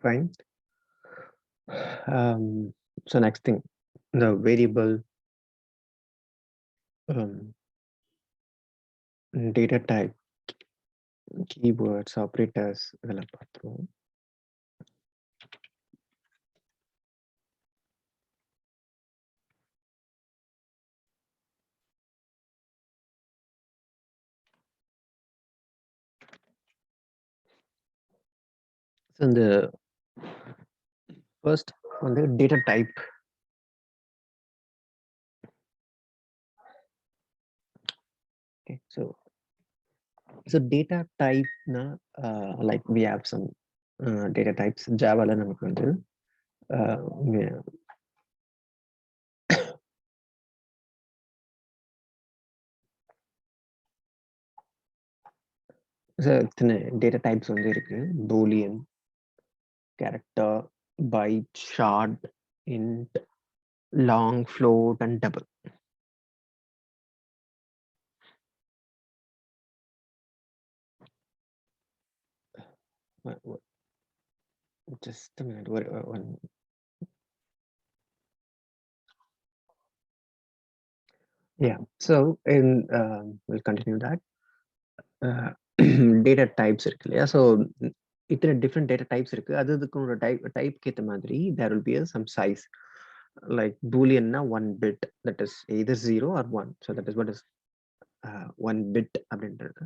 fine. So next thing, the variable data type, keywords, operators, இதெல்லாம் பார்த்துருவோம். So இந்த first வந்து data type. Okay, so data type na like we have some data types. Java la நமக்கு வந்து இத்தனை data types வந்து இருக்கு. Boolean, character, byte, short, int, long, float, and double. Just a minute. One. Yeah. So we'll continue that. Data types இருக்கு இல்லையா? So இத்தனை different data types இருக்கு. அதுக்கு type ஏத்த மாதிரி there will be some size. Like Boolean na 1 bit, that is either 0 or 1. So that is what is 1 bit அப்படின்றது.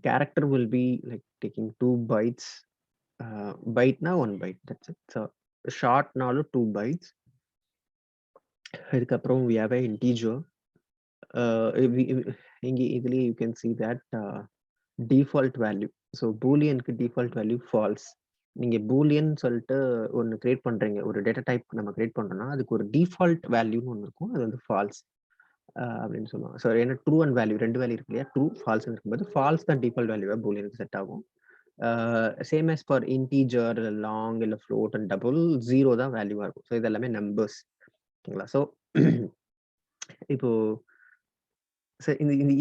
Character will be like taking 2 bytes. Byte na 1 byte, that's it. So short நாலும் 2 bytes. இதுக்கப்புறம் we have a integer. இங்க இதுலயே you can see that default value. So boolean default value false. நீங்க boolean சொல்லிட்டு ஒன்னு create பண்றீங்க, ஒரு data type நம்ம கிரியேட் பண்றோம்னா அதுக்கு ஒரு டிஃபால்ட் வேல்யூன்னு ஒன்று இருக்கும், அது வந்து ஃபால்ஸ் அப்படின்னு சொல்லுவாங்க. ஸோ ஏன்னா ட்ரூ அண்ட் வேல்யூ ரெண்டு வேல்யூ இருக்கு இல்லையா, ட்ரூ ஃபால்ஸ் இருக்கும்போது ஃபால்ஸ் தான் டிஃபால்ட் வேல்யூவா பூலியனுக்கு செட் ஆகும். சேம் as ஃபார் இன்டீஜர் இல்லை லாங் இல்லை ஃப்ளோட் அண்ட் டபுள் 0 தான் வேல்யூவா இருக்கும். ஸோ இது எல்லாமே நம்பர்ஸ். ஓகேங்களா? ஸோ இப்போ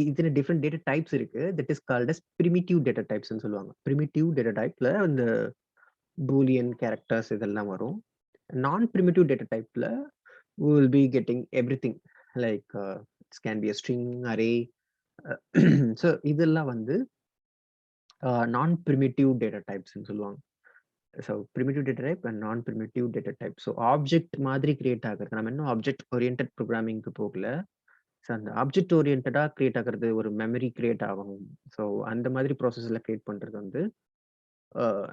இத்தனை டிஃப்ரெண்ட் டேட்டா டைப்ஸ் இருக்கு. That is called as primitive data டைப்ஸ்னு சொல்லுவாங்க. பிரிமிட்டிவ் டேட்டா டைப்ல அந்த பூலியன் கேரக்டர்ஸ் இதெல்லாம் வரும். நான் பிரிமிட்டிவ் டேட்டா டைப்ல we will be getting everything like it can be a string, array. So இதெல்லாம் வந்து நான் primitive data types னு சொல்லுவாங்க. So primitive data type and non primitive data type. So object மாதிரி கிரியேட் ஆகுறது, நம்ம இன்னும் object oriented programmingக்கு போகல. ஸோ அந்த ஆப்ஜெக்ட் ஓரியன்டா கிரியேட் ஆகுறது, ஒரு மெமரி கிரியேட் ஆகணும். ஸோ அந்த மாதிரி ப்ராசஸ்ல கிரியேட் பண்றது வந்து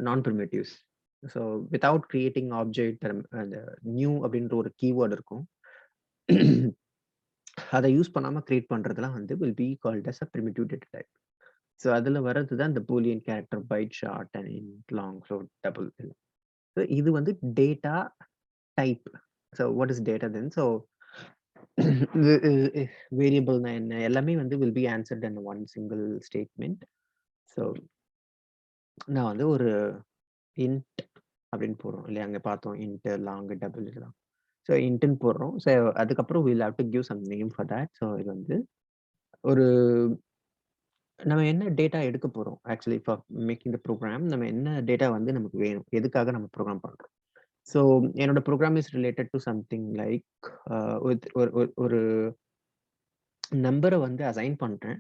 நான் primitives. So without creating object, அந்த நியூ அப்படின்ற ஒரு கீவேர்டு இருக்கும், அதை யூஸ் பண்ணாம கிரியேட் பண்றதுலாம் வந்து will be called as a primitive data type. So அதுல வர்றது தான் இந்த boolean character, byte, short and int, long, float, double. So இது வந்து data type. So what is data then? So வேரியபிள்னா என்ன, எல்லாமே வந்து will be answered in one single statement. So நான் வந்து ஒரு இன்ட் அப்படின்னு போடுறோம் இல்லையா, அங்கே பார்த்தோம் இன்ட், லாங், டபுள் இதெல்லாம். ஸோ இன்ட்னு போடுறோம். ஸோ அதுக்கப்புறம் we'll have to give some name for that. So இது வந்து ஒரு நம்ம என்ன டேட்டா எடுக்க போறோம், actually for making the program நம்ம என்ன டேட்டா வந்து நமக்கு வேணும், எதுக்காக நம்ம ப்ரோக்ராம் பண்றோம். ஸோ என்னோட program is related to something like ஒரு நம்பரை வந்து அசைன் பண்றேன்.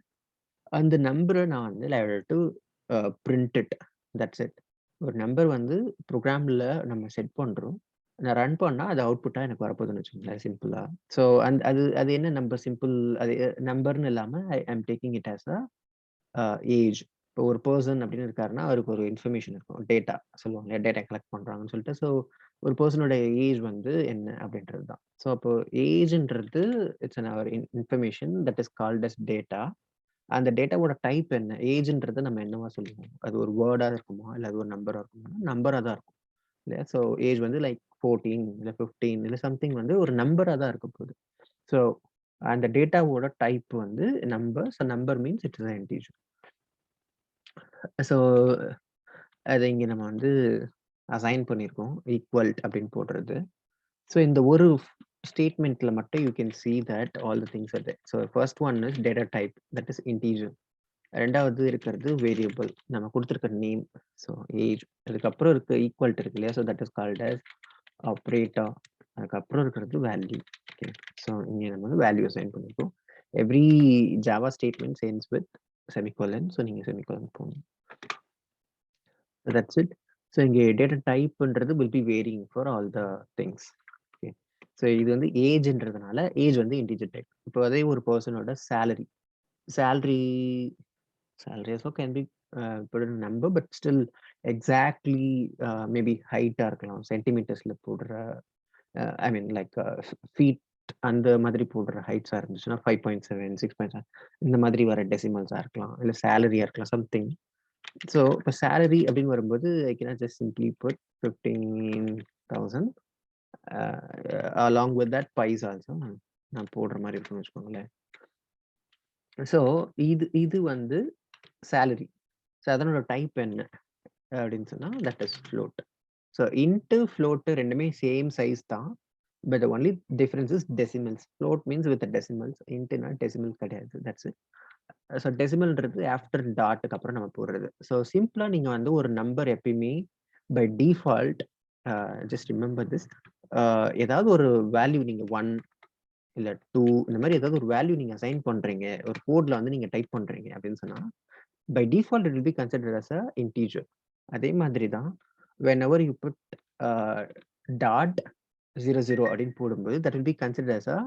அந்த நம்பரை நான் வந்து live to print it, that's it. ஒரு நம்பர் வந்து ப்ரோக்ராம்ல நம்ம செட் பண்றோம், நான் ரன் பண்ணா அது அவுட்புட்டா எனக்கு வரப்போகுதுன்னு வச்சுக்கோங்களேன், சிம்பிளா. ஸோ அது என்ன நம்பர், சிம்பிள், அது நம்பர்னு இல்லாம I am taking it as a age. இப்போ ஒரு பர்சன் அப்படின்னு இருக்காருன்னா அவருக்கு ஒரு இன்ஃபர்மேஷன் இருக்கும், டேட்டா சொல்லுவாங்க, டேட்டா கலெக்ட் பண்றாங்கன்னு சொல்லிட்டு. ஸோ ஒரு பர்சனோட ஏஜ் வந்து என்ன அப்படின்றது தான். ஸோ அப்போ ஏஜ்ன்றது it's an our information that is called as data. அந்த டேட்டாவோட டைப் என்ன, ஏஜ்ன்றதை நம்ம என்னவா சொல்லுவோம், அது ஒரு வேர்டா இருக்குமா இல்லை அது ஒரு நம்பரா இருக்குமா? நம்பரா தான் இருக்கும் இல்லையா. ஸோ ஏஜ் வந்து லைக் 14 இல்லை 15 இல்லை சம்திங் வந்து ஒரு நம்பரா தான் இருக்க போகுது. ஸோ அந்த டேட்டாவோட டைப் வந்து number. So number means it is an integer. So அதை இங்கே நம்ம வந்து அசைன் பண்ணியிருக்கோம், ஈக்குவல் அப்படின்னு போடுறது. ஸோ இந்த ஒரு ஸ்டேட்மெண்ட்ல மட்டும் you can see that all the things are there. So first one is data type, that is integer. 2வது இருக்கிறது வேரியபிள். நம்ம குடுத்திருக்க நேம். So age. அதுக்கப்புறம் இருக்க ஈக்வல்ட் இருக்கு இல்லையா? So that is called as operator. அதுக்கப்புறம் இருக்கிறது வேல்யூ. ஓகே. ஸோ இங்க நம்ம வந்து வேல்யூ அசைன் பண்ணிருக்கோம். Every Java statement ends with semicolon. So நீங்க செமிகோலன் போடணும். That's it. ஸோ இங்க டேட்டா டைப்ன்றது will be varying for all the things. Okay. So இது வந்து ஏஜ்ன்றதுனால ஏஜ் வந்து இன்டிஜர் டைப். இப்போ அதே ஒரு பெர்சனோட salary. Salary also can be put in a number, but still exactly maybe height இருக்கலாம், சென்டிமீட்டர்ஸ்ல போடுற ஐ மீன் லைக் ஃபீட் அந்த மாதிரி போடுற ஹைட்ஸா இருந்துச்சுன்னா 5.7 6.7 இந்த மாதிரி வர டெசிமல்ஸா இருக்கலாம், இல்ல சேலரியா இருக்கலாம் சம்திங். ஸோ இப்போ சேலரி அப்படின்னு வரும்போது I can just simply put 15,000 along with that pies also நான் போடுற மாதிரி இருக்குன்னு வச்சுக்கோங்களேன். ஸோ இது வந்து சேலரி. ஸோ அதனோட டைப் என்ன அப்படின்னு சொன்னா that is float. So int float ரெண்டுமே சேம் சைஸ் தான். But only difference is decimals. Float means with decimals, இன்ட்டுனா டெசிமல் கிடையாது. That's it. ஸோ டெசிமல்ன்றது ஆஃப்டர் டாட்டுக்கு அப்புறம் நம்ம போடுறது. ஸோ சிம்பிளா நீங்க வந்து ஒரு நம்பர் எப்பயுமே by default just remember this, ஏதாவது ஒரு வேல்யூ நீங்க 1 இல்ல 2 இந்த மாதிரி ஏதாவது ஒரு வேல்யூ நீங்க அசைன் பண்றீங்க, ஒரு கோட்ல வந்து நீங்க டைப் பண்றீங்க அப்படின்னு சொன்னா by default it will be considered as a integer. அதே மாதிரி தான் whenever you put dot 00 அப்படின்னு போடும்போது that will be considered as a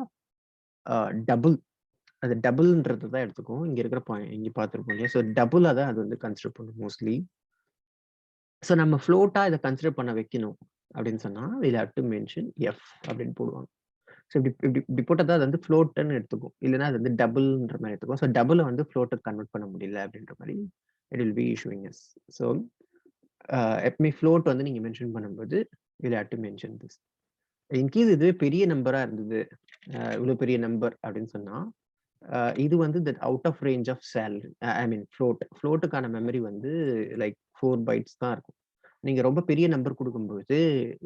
double. அது டபுள்ன்றது தான் எடுத்துக்கும். இங்க இருக்கிற பாயிண்ட் இங்க பார்த்துருப்போம் இல்லையா? ஸோ டபுளா தான் அது வந்து கன்சிடர் பண்ணும் மோஸ்ட்லி. ஸோ நம்ம ஃப்ளோட்டா இதை கன்சிடர் பண்ண வைக்கணும் அப்படின்னு சொன்னா we'll have to mention f அப்படின்னு போடுவாங்க. ஸோ இப்படி போட்டால் தான் அது வந்து ஃப்ளோட்டுன்னு எடுத்துக்கும், இல்லைன்னா அது வந்து டபுள்ன்ற மாதிரி எடுத்துக்கும். ஸோ டபுளை வந்து ஃப்ளோட்டை கன்வெர்ட் பண்ண முடியல அப்படின்ற மாதிரி இட் வில் பி இஷ்யூவிங் எஸ். ஸோ எப்பவுமே ஃப்ளோட் வந்து நீங்க மென்ஷன் பண்ணும்போது will have to mention this. In case இதுவே பெரிய நம்பரா இருந்தது, இவ்வளவு பெரிய நம்பர் அப்படின்னு சொன்னா இது வந்து that out of range of salary I mean ஃப்ளோட்டுக்கான மெமரி வந்து லைக் 4 பைட்ஸ் தான் இருக்கும். நீங்க ரொம்ப பெரிய நம்பர் கொடுக்கும்போது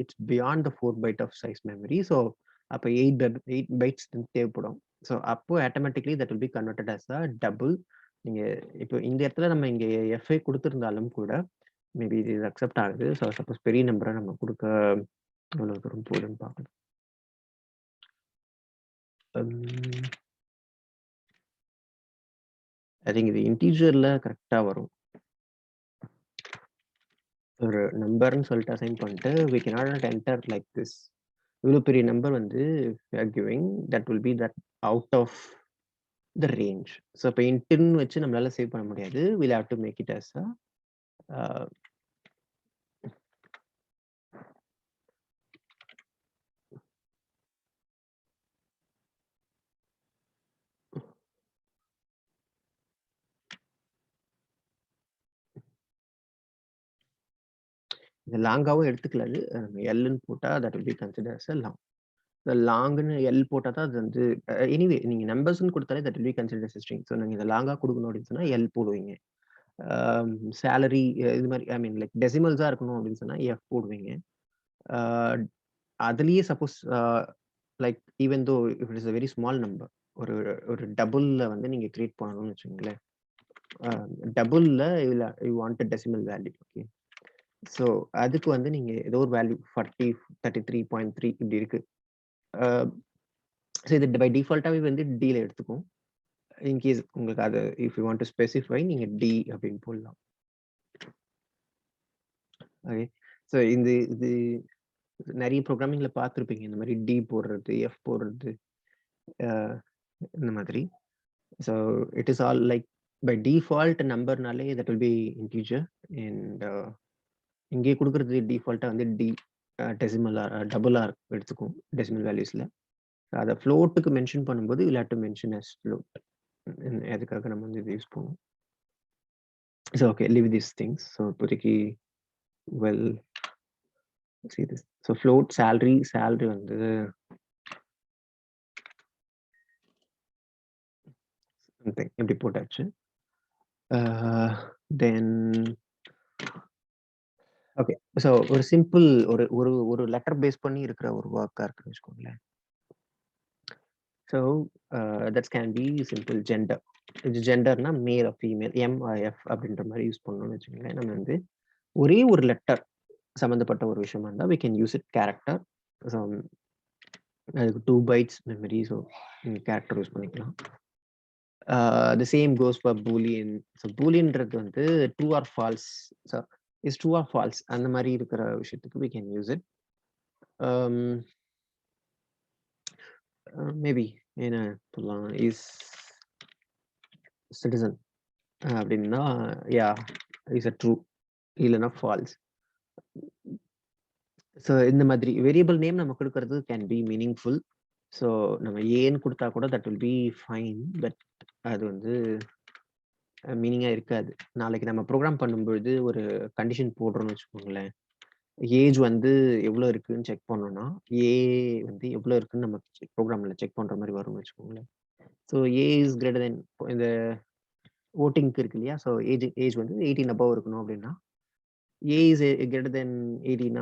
it's beyond the 4 byte of size memory. So அப்போ 8 பைட்ஸ் தேவைப்படும். ஸோ அப்போ automatically that will be converted as a double. நீங்க இப்போ இந்த இடத்துல நம்ம இங்க எஃப்ஐ கொடுத்துருந்தாலும் கூட மேபி இது அக்செப்ட் ஆகுது. ஸோ சப்போஸ் பெரிய நம்பரை நம்ம கொடுக்க எவ்வளவு தூரம் போகுதுன்னு பார்க்கணும். ஐ திங்க் இது இன்டீஜர்ல கரெக்டா வரும். ஒரு நம்பர்னு சொல்லிட்டு அசைன் பண்ணிட்டு we cannot enter like this. இவ்வளவு பெரிய நம்பர் வந்து we are giving that will be that out of the range. So இப்போ இன்ட்னு வச்சு நம்மளால சேவ் பண்ண முடியாது. we'll have to make it as a இந்த லாங்காவும் எடுத்துக்கலாது. நம்ம எல்லுன்னு போட்டா that will be considered as a long. லாங்னு எல் போட்டா தான் அது வந்து எனிவே நீங்க நம்பர்ஸ்னு கொடுத்தாலே that will be considered as a string. So நீங்க இதை லாங்கா கொடுக்கணும் அப்படின்னு சொன்னா எல் போடுவீங்க. சேலரி இது மாதிரி ஐ மீன் லைக் டெசிமல்ஸா இருக்கணும் அப்படின்னு சொன்னா எஃப் போடுவீங்க. அதுலயே suppose like even though it is a very small number, ஒரு ஒரு டபுள்ல வந்து நீங்க கிரியேட் பண்ணணும்னு வச்சுக்கோங்களேன். டபுள்ல you want decimal value. Okay. So அதுக்கு வந்து நீங்க ஏதோ ஒரு வேல்யூ 40 33.3 இப்படி இருக்கு. ஸோ இது பை டிஃபால்ட்டாவே வந்து டில எடுத்துக்கும். இன்கேஸ் உங்களுக்கு அது if you want to specify நீங்க டி அப்படின்னு போடலாம். ஓகே. ஸோ இது நிறைய ப்ரோக்ராமிங்ல பார்த்துருப்பீங்க இந்த மாதிரி டி போடுறது, எஃப் போடுறது இந்த மாதிரி. So it is all like by default நம்பர்னாலே that will be integer. And இங்கே கொடுக்குறது டிஃபால்ட்டாக வந்து டி டெசிமலா டபுளா எடுத்துக்கும் டெசிமல் வேல்யூஸ்ல. அதை ஃப்ளோட்டுக்கு மென்ஷன் பண்ணும்போது will have to mention as float. அதுக்காக நம்ம வந்து இது யூஸ் பண்ணுவோம். So okay, leave these things. So இப்போதைக்கு we'll see this. So float salary வந்து something இப்படி போட்டாச்சு. Then okay. ஸோ ஒரு சிம்பிள் ஒரு ஒரு ஒரு லெட்டர் பேஸ் பண்ணி இருக்கிற ஒரு ஒர்க்கா இருக்குன்னு வச்சுக்கோங்களேன். So that's can be simple gender. இது ஜெண்டர்னா மேல் ஆர் ஃபீமேல், எஃப் அப்படின்ற மாதிரி யூஸ் பண்ணணும்னு வச்சுக்கோங்களேன். நம்ம வந்து ஒரே ஒரு லெட்டர் சம்மந்தப்பட்ட ஒரு விஷயமா இருந்தால் we can use it character. So அதுக்கு 2 பைட்ஸ் மெமரி. ஸோ நீங்கள் கேரக்டர் யூஸ் பண்ணிக்கலாம். The same goes for boolean. So பூலியன்றது வந்து true or false. So is true or false அந்த மாதிரி இருக்கிற விஷயத்துக்கு we can use it. Maybe என்ன சொல்லலாம், இஸ் சிட்டிசன் அப்படின்னா யா இஸ் அ ட்ரூ, இல்லைன்னா ஃபால்ஸ். ஸோ இந்த மாதிரி வேரியபிள் நேம் நம்ம கொடுக்கறது கேன் பி மீனிங்ஃபுல். ஸோ நம்ம ஏன்னு கொடுத்தா கூட that will B fine. But அது வந்து மீனிங்காக இருக்காது. நாளைக்கு நம்ம ப்ரோக்ராம் பண்ணும்பொழுது ஒரு கண்டிஷன் போடுறோம்னு வச்சுக்கோங்களேன். ஏஜ் வந்து எவ்வளோ இருக்குன்னு செக் பண்ணோம்னா, ஏ வந்து எவ்வளோ இருக்குன்னு நம்ம ப்ரோக்ராமில் செக் பண்ணுற மாதிரி வரும்னு வச்சுக்கோங்களேன். So A is greater than, இந்த ஓட்டிங்க்கு இருக்கு இல்லையா? ஸோ ஏஜ் வந்து 18 above இருக்கணும் அப்படின்னா, ஏ இஸ் கிரேட்டர் தென் 18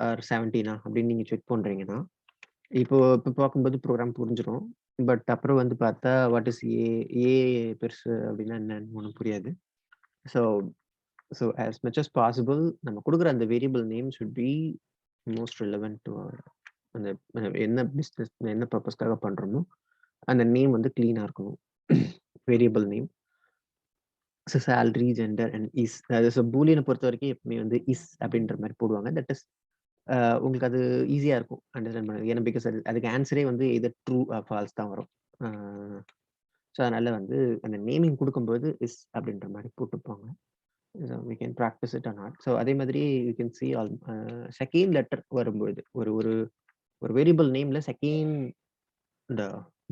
ஆர் 17 அப்படின்னு நீங்கள் செக் பண்ணுறீங்கன்னா, இப்போ பார்க்கும்போது ப்ரோக்ராம் புரிஞ்சிடும். பட் அப்புறம் வந்து பார்த்தா வாட் இஸ் ஏ, ஏ பெருசு அப்படின்னா என்னன்னு ஒன்றும் புரியாது. So so as much as possible நம்ம கொடுக்குற அந்த variable name should be most relevant to அந்த என்ன பிஸ்னஸ் என்ன பர்பஸ்க்காக பண்ணுறோமோ அந்த நேம் வந்து க்ளீனாக இருக்கணும். Variable name. So salary, gender and is. அது ஸோ பூலியனை பொறுத்த வரைக்கும் எப்பவுமே வந்து இஸ் அப்படின்ற மாதிரி போடுவாங்க. தட் இஸ் உங்களுக்கு அது ஈஸியாக இருக்கும் அண்டர்ஸ்டாண்ட் பண்ணுறது. ஏன்னா பிகாஸ் அதுக்கு ஆன்சரே வந்து எது ட்ரூ ஃபால்ஸ் தான் வரும். ஸோ அதனால வந்து அந்த நேமிங் கொடுக்கும்போது இஸ் அப்படின்ற மாதிரி போட்டுப்பாங்க. So we can practise it or not. So அதே மாதிரி you can see all second letter வரும்பொழுது ஒரு ஒரு ஒரு வேரியபிள் நேமில் செகண்ட் இந்த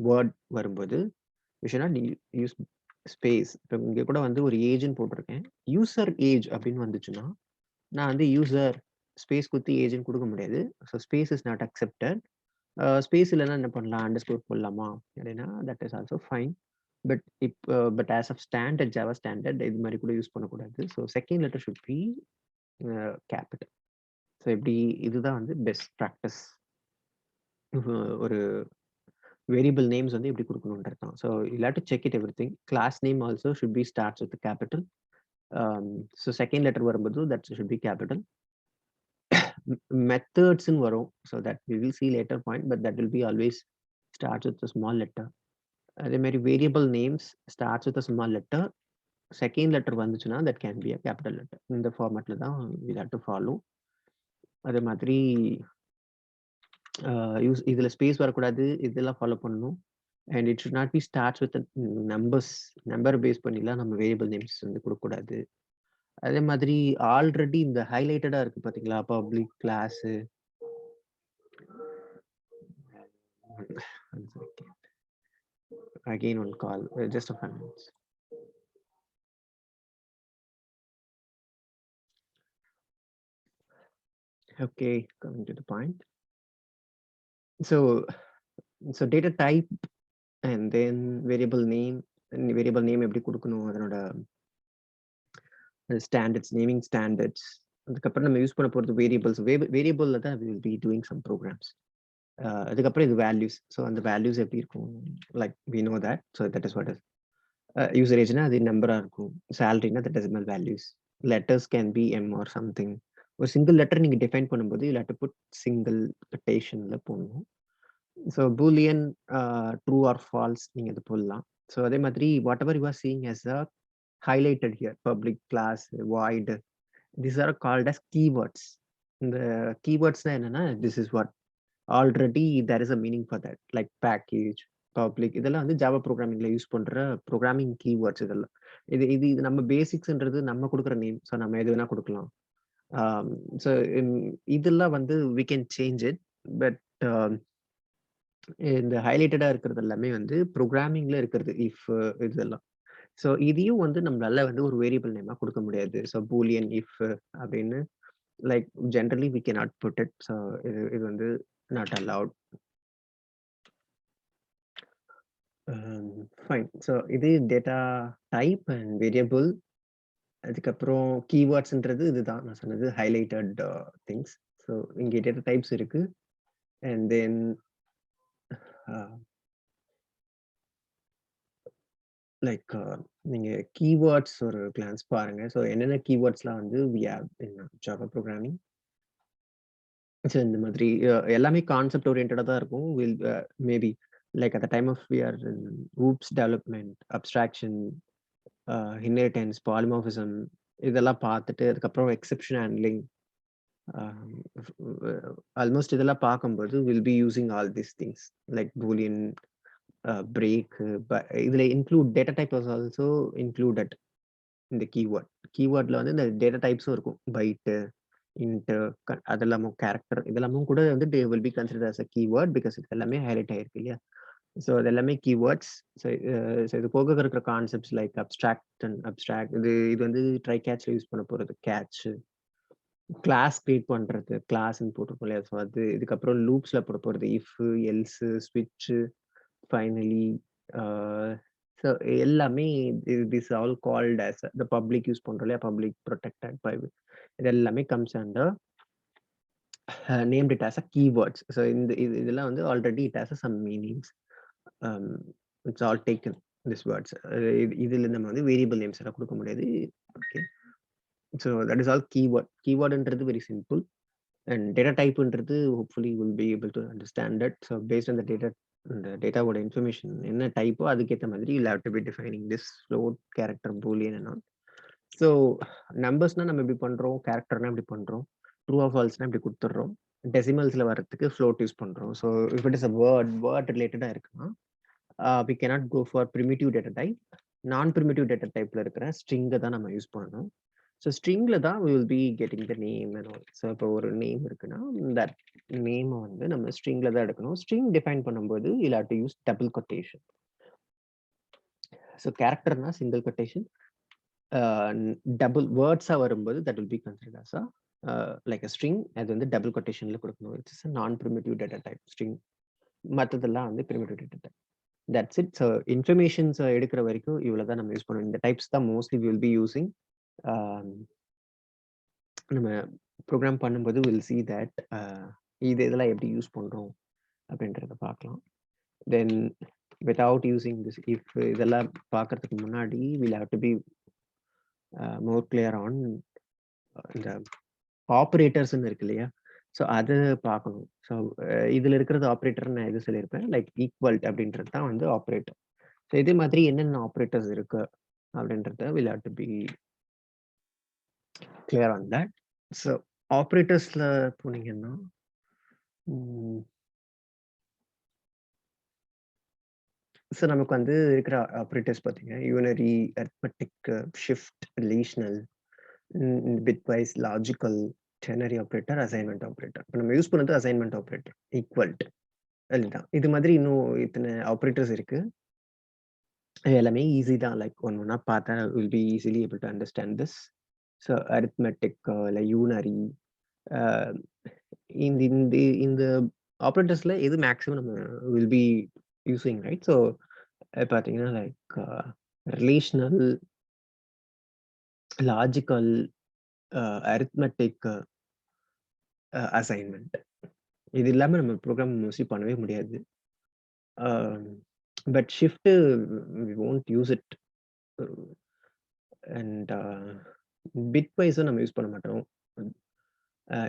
வேர்ட் வரும்போது we should not use space. இப்போ இங்கே கூட வந்து ஒரு ஏஜ்னு போட்டிருக்கேன். யூசர் ஏஜ் அப்படின்னு வந்துச்சுன்னா நான் வந்து யூசர் ஸ்பேஸ் குத்தி ஏஜ்னு கொடுக்க முடியாது. So space is not accepted. Space இல்லைன்னா என்ன பண்ணலாம், அண்டர்ஸ்கோர் போடலாமா அப்படின்னா that is also fine. But as of standard Java standard இது மாதிரி கூட யூஸ் பண்ணக்கூடாது. So second letter should be capital. So இப்படி இதுதான் வந்து பெஸ்ட் ப்ராக்டிஸ். ஒரு வேரியபிள் நேம்ஸ் வந்து எப்படி கொடுக்கணுன்றது தான். So you have to check it everything. Class name also should be starts with capital. So second letter வரும்போது தட் ஷுட் பி கேபிட்டல். மெத்தட்ஸ்ன்னு வரும். So that we will see later point, but that will be always starts with small letter. அதே மாதிரி variable names starts with small letter. Second letter வந்துச்சுன்னா that can be a capital letter. இந்த ஃபார்மேட்டில் தான் we have to follow. அதே மாதிரி இதில் space வரக்கூடாது, இதெல்லாம் ஃபாலோ பண்ணணும். And it should not be starts with numbers. Number base பண்ணிலாம் நம்ம வேரியபிள் நேம்ஸ் வந்து கொடுக்கக்கூடாது. அதே மாதிரி ஆல்ரெடி இந்த ஹைலைட்டடாக இருக்குது பார்த்தீங்களா, public class. Again one call, just a few minutes. Okay, coming to the point. So data type and then variable name. And variable name எப்படி கொடுக்கணும், அதனோட ஸ்டாண்டர்ட்ஸ், நேமிங் ஸ்டாண்டர்ட்ஸ். அதுக்கப்புறம் நம்ம யூஸ் பண்ண போகிறது வேரியபிள்ஸ். வேரியபிளில் தான் we will be doing some programs. அதுக்கப்புறம் இது வேல்யூஸ். ஸோ அந்த வேல்யூஸ் எப்படி இருக்கும், like we know that. So that is what is user ஏஜ்னா அது நம்பராக இருக்கும். சேலரினா the decimal values. Letters can be m or something. ஒரு சிங்கிள் லெட்டர் நீங்கள் டிஃபைன் பண்ணும்போது you have to put single கொட்டேஷனில் போடணும். So boolean true or false நீங்கள் இது போடலாம். ஸோ அதே மாதிரி whatever you are seeing as a highlighted here, public, class, void, these are called as keywords. இந்த கீவேர்ட்ஸ்னா என்னன்னா, this is what already there is a meaning for that, like package, public. இதெல்லாம் வந்து ஜாவா ப்ரோக்ராமிங்ல யூஸ் பண்ற programming keywords. இதெல்லாம் இது நம்ம பேசிக்ஸ்ன்றது நம்ம கொடுக்குற நேம். ஸோ நம்ம எது வேணா கொடுக்கலாம். ஸோ இதெல்லாம் வந்து we can change it. But இந்த ஹைலைட்டடா இருக்கிறது எல்லாமே வந்து ப்ரோக்ராமிங்ல இருக்கிறது. இஃப் இதெல்லாம். ஸோ இதையும் வந்து நம்மளால வந்து ஒரு வேரியபிள் நேமா கொடுக்க முடியாது. ஸோ பூலியன் இஃப் அப்படின்னு like generally we cannot put it. So இது வந்து நாட் அலவுட். ஃபைன். ஸோ இது டேட்டா டைப் அண்ட் வேரியபிள். அதுக்கப்புறம் கீவேர்ட்ஸ்ன்றது இதுதான் நான் சொன்னது ஹைலைட்டட் திங்ஸ். ஸோ இங்கே டேட்டா டைப்ஸ் இருக்கு. அண்ட் தென் லைக் நீங்க கீவேர்ட்ஸ் ஒரு கிளான்ஸ் பாருங்க. ஸோ என்னென்ன கீவேர்ட்ஸ்லாம் வந்து we have in Java programming. So இந்த மாதிரி எல்லாமே கான்செப்ட் ஓரியன்டடா தான் இருக்கும். Maybe like at the time of we are in OOPS development, abstraction, inheritance, polymorphism இதெல்லாம் பார்த்துட்டு அதுக்கப்புறம் எக்செப்ஷன் ஹேண்ட்லிங் ஆல்மோஸ்ட் இதெல்லாம் பார்க்கும்போது will be using all these things like boolean break. இதுல include data type was also included இந்த கீவேர்ட்ல வந்து இந்த டேட்டா டைப்ஸும் இருக்கும். பைட்டு, இன்ட், அதெல்லாமும் கேரக்டர் இதெல்லாமும் கூட வந்து they will be consider as a keyword because இது எல்லாமே ஹைலைட் ஆயிருக்கு இல்லையா? ஸோ அது எல்லாமே கீவேர்ட்ஸ். ஸோ இது போக இருக்கிற கான்செப்ட்ஸ் லைக் அப்ஸ்ட்ராக்ட் இது வந்து ட்ரை கேட்ச்ல யூஸ் பண்ண போறது கேட்ச். கிளாஸ் கிரியேட் பண்றது கிளாஸ்ன்னு போட்டிருக்கோம் இல்லையா? ஸோ அது இதுக்கப்புறம் லூப்ஸ்ல போட போறது இஃப், எல்ஸ், ஸ்விட்ச், ஃபைனலி. ஸோ எல்லாமே this all called as the public use பண்றோம் இல்லையா? பப்ளிக் ப்ரொடெக்டட் பிரைவேட் இது எல்லாமே comes under named it as a keywords. So இதெல்லாம் வந்து already it as some meanings. It's all taken this words. இதுல நம்ம வந்து வேரியபிள் நேம்ஸ் எல்லாம் கொடுக்க முடியாது. Okay, so that is all keyword. கீவேர்டுன்றது வெரி சிம்பிள் அண்ட் டேட்டா டைப்ன்றது hopefully will be able to understand that. So based on the இந்த டேட்டாவோட இன்ஃபர்மேஷன் என்ன டைப்போ அதுக்கேற்ற மாதிரி you have to be defining this float, character, boolean and all. So நம்பர்ஸ்னா நம்ம எப்படி பண்றோம், கேரக்டர்னா எப்படி பண்றோம், ட்ரூ ஆர் ஃபால்ஸ்னா இப்படி கொடுத்துட்றோம், டெசிமல்ஸ்ல வரதுக்கு ஃப்ளோட் யூஸ் பண்றோம். So if it is a word ரிலேட்டடா இருக்குன்னா we cannot go for primitive data type. நான் பிரிமிட்டிவ் டேட்டா டைப்ல இருக்கிற ஸ்ட்ரிங்கை தான் நம்ம யூஸ் பண்ணணும். ஸோ ஸ்ட்ரிங்ல தான் we will be getting the name and all. So இப்போ ஒரு நேம் இருக்குன்னா தட் நேமை வந்து நம்ம ஸ்ட்ரிங்ல தான் எடுக்கணும். ஸ்ட்ரிங் டிஃபைன் பண்ணும்போது you'll have to use double quotation. So கேரக்டர்னா சிங்கிள் கொட்டேஷன், டபுள் வேர்ட்ஸா வரும்போது that will be considered as like a string. அது வந்து டபுள் கொட்டேஷன்ல கொடுக்கணும். இட்ஸ் நான் பிரிமிட்டிவ் டேட்டா டைப் ஸ்ட்ரிங். மற்றதெல்லாம் வந்து primitive data type. That's it. So informations எடுக்கிற வரைக்கும் இவ்வளோ தான் நம்ம யூஸ் பண்ணுவோம். இந்த டைப்ஸ் தான் மோஸ்ட்லி வில் பி யூசிங். நம்ம ப்ரோக்ராம் பண்ணும்போது வில் சி தட் இதெல்லாம் எப்படி யூஸ் பண்றோம் அப்படின்றத பார்க்கலாம். தென் வித்வுட் யூசிங் திஸ் இஃப் இதெல்லாம் பார்க்கறதுக்கு முன்னாடி will have to be more clear on இந்த ஆப்ரேட்டர்ஸ்ன்னு இருக்கு இல்லையா? ஸோ அதை பார்க்கணும். ஸோ இதுல இருக்கிறது ஆப்ரேட்டர் நான் எது சொல்லியிருப்பேன் லைக் ஈக்குவல் அப்படின்றது தான் வந்து ஆப்ரேட்டர். ஸோ இதே மாதிரி என்னென்ன ஆப்ரேட்டர்ஸ் இருக்கு அப்படின்றத will have to be clear on that. So ஆப்ரேட்டர்ஸ்ல போனீங்கன்னா ஸோ நமக்கு வந்து இருக்கிற ஆப்ரேட்டர்ஸ் பார்த்தீங்கன்னா unary, arithmetic, shift, relational, bitwise, logical, ternary operator, assignment operator. இப்போ நம்ம யூஸ் பண்ணது அசைன்மெண்ட் ஆப்ரேட்டர் ஈக்குவல்ட் அதுதான். இது மாதிரி இன்னும் இத்தனை ஆப்ரேட்டர்ஸ் இருக்கு. எல்லாமே ஈஸி தான். லைக் ஒன்னா பார்த்தா will be easily able to understand this. So arithmetic இல்லை யூனரி இந்த இந்த இந்த ஆப்ரேட்டர்ஸ்ல எது மேக்ஸிமம் நம்ம will be using right. So பார்த்தீங்கன்னா like relational, logical, arithmetic, assignment இது இல்லாமல் நம்ம ப்ரோக்ராம் மோஸ்ட்லி பண்ணவே முடியாது. But shift we won't use it. And பிட் வைஸும் நம்ம யூஸ் பண்ண மாட்டோம்.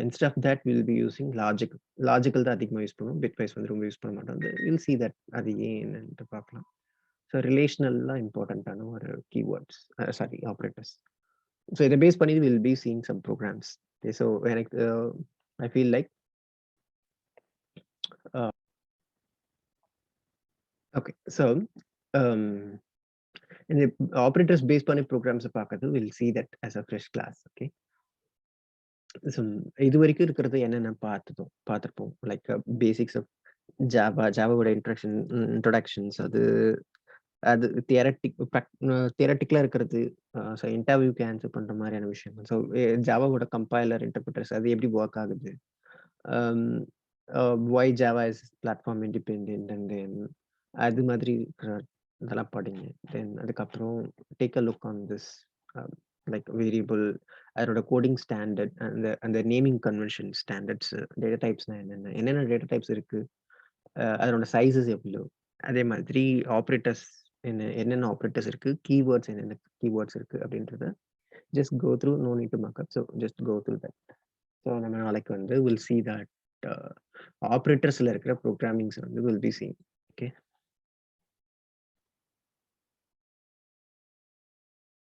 Instead of that will be using logical தான் அதிகமாக யூஸ் பண்ணுவோம். பிட் வைஸ் வந்து ரொம்ப யூஸ் பண்ண மாட்டோம். வில் சி தட் அது ஏன்னு பார்க்கலாம். ஸோ ரிலேஷனல்லாம் இம்பார்ட்டண்ட்டான ஒரு கீவேர்ட்ஸ், சாரி ஆப்ரேட்டர்ஸ். ஸோ இதை பேஸ் பண்ணி will be seeing some programs. So எனக்கு I feel like okay. So இந்த ஆப்ரேட்டர்ஸ் பேஸ் பண்ணி ப்ரோக்ராம்ஸை பார்க்கறது will see that as a fresh class. Okay. So இது வரைக்கும் இருக்கிறது என்னென்ன பார்த்துருப்போம் லைக் பேசிக்ஸ் ஆஃப் ஜாவாவோட இன்ட்ரொடக்ஷன்ஸ். அது தியரட்டிக்கலா இருக்கிறது. ஸோ இன்டர்வியூக்கு ஆன்சர் பண்ற மாதிரியான விஷயங்கள். ஸோ ஜாவாவோட கம்பைலர், இன்டர்பிரட்டர்ஸ் அது எப்படி ஒர்க் ஆகுது, why Java is platform independent, and then அது மாதிரி இருக்கிற இதெல்லாம் படிங்க. தென் அதுக்கப்புறம் take a look on this like variable, அதோட கோடிங் ஸ்டாண்டர்ட், அந்த நேமிங் கன்வென்ஷன் ஸ்டாண்டர்ட்ஸ், டேட்டா டைப்ஸ்னா என்னென்ன டேட்டா டைப்ஸ் இருக்கு, அதோட சைஸஸ் எவ்வளோ, அதே மாதிரி ஆப்ரேட்டர்ஸ் என்னென்ன ஆப்பரேட்டர்ஸ் இருக்கு, கீவேர்ட்ஸ் என்னென்ன கீவேர்ட்ஸ் இருக்கு அப்படின்றத just go through. No need to mark up. So just go through that. So நம்ம நாளைக்கு வந்து வில் சீ தட் ஆப்பரேட்டர்ஸ்ல இருக்கிற ப்ரோக்ராமிங்ஸ் வந்து வில் பி சீயிங். ஓகே.